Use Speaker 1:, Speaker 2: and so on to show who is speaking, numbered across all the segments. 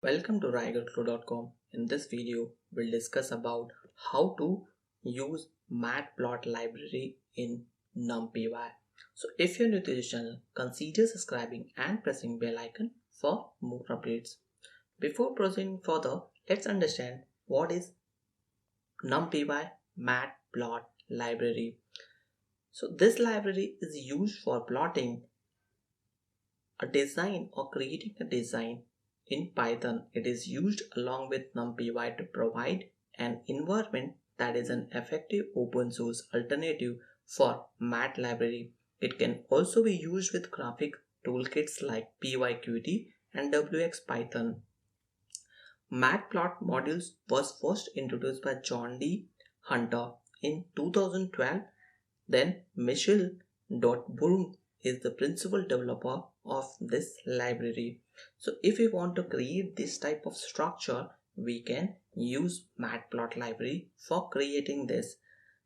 Speaker 1: Welcome to writerclub.com. In this video, we'll discuss about how to use Matplotlib library in Numpy. So if you're new to this channel, consider subscribing and pressing bell icon for more updates. Before proceeding further, let's understand what is Numpy Matplot library. So this library is used for plotting a design or creating a design in Python. It is used along with Numpy to provide an environment that is an effective open source alternative for Mat library. It can also be used with graphic toolkits like PyQt and wxPython. Matplot modules was first introduced by John D. Hunter in 2012. Then Michel Droettboom is the principal developer of this library. So if we want to create this type of structure, we can use Matplot library for creating this.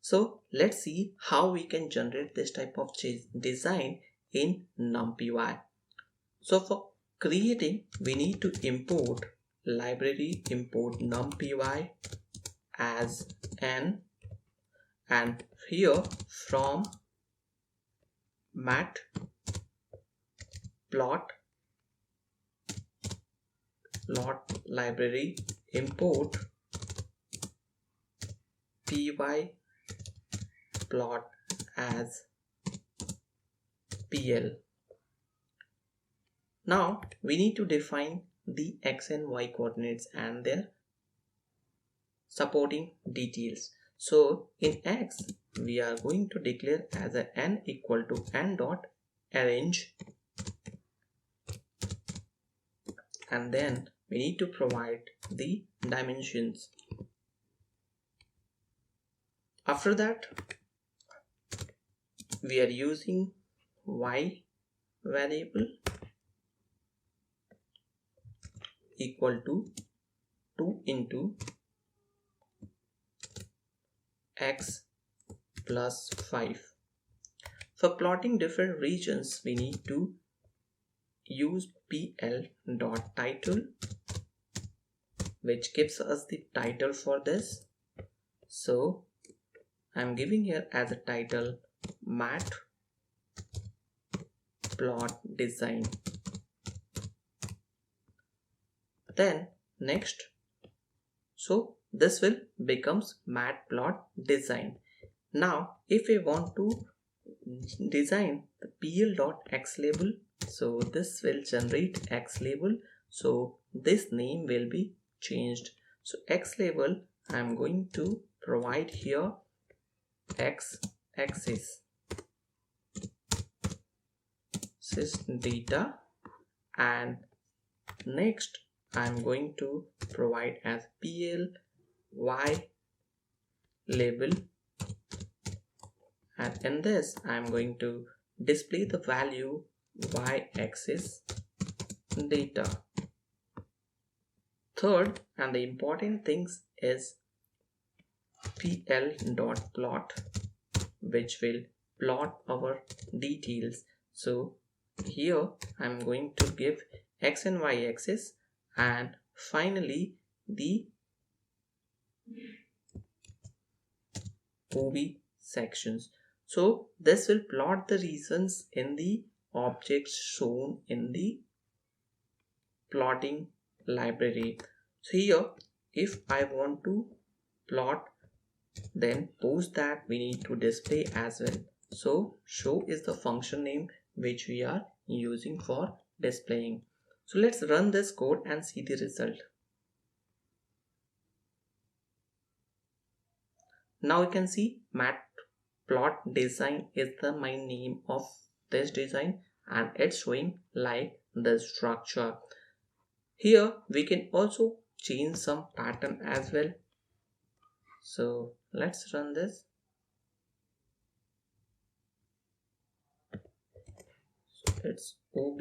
Speaker 1: So let's see how we can generate this type of design in Numpy. So for creating, we need to import library import numpy as n, and here from matplot library import pyplot as pl. Now we need to define the x and y coordinates and their supporting details. So in x, we are going to declare as a n equal to n dot arrange, and then we need to provide the dimensions. After that, we are using y variable equal to 2 into x plus 5. For plotting different regions, we need to use pl.title, which gives us the title for this. So I'm giving here as a title Matplot design. Then next, so this will becomes Matplot design. Now if we want to design the pl.x label, so this will generate x label, so this name will be changed. So x label, I am going to provide here x axis data, and next I am going to provide as pl y label, and in this I am going to display the value y-axis data. Third, and the important things is pl.plot, which will plot our details. So here I am going to give x and y axis, and finally the OB sections. So this will plot the reasons in the objects shown in the plotting library. So here, if I want to plot, then post that we need to display as well. So show is the function name which we are using for displaying. So let's run this code and see the result. Now you can see Matplot design is the my name of this design, and it's showing like the structure. Here we can also change some pattern as well. So let's run this. So it's OB.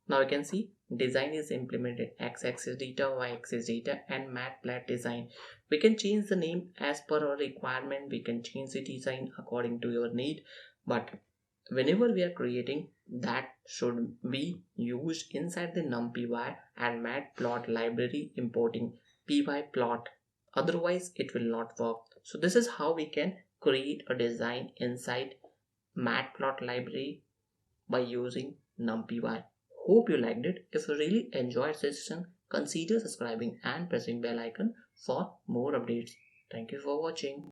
Speaker 1: Now you can see design is implemented, x-axis data, y-axis data, and Matplotlib design. We can change the name as per our requirement. We can change the design according to your need, but whenever we are creating that should be used inside the Numpy and Matplot library importing pyplot. Otherwise, it will not work. So this is how we can create a design inside Matplot library by using Numpy. Hope you liked it. If you really enjoyed this session, consider subscribing and pressing bell icon for more updates. Thank you for watching.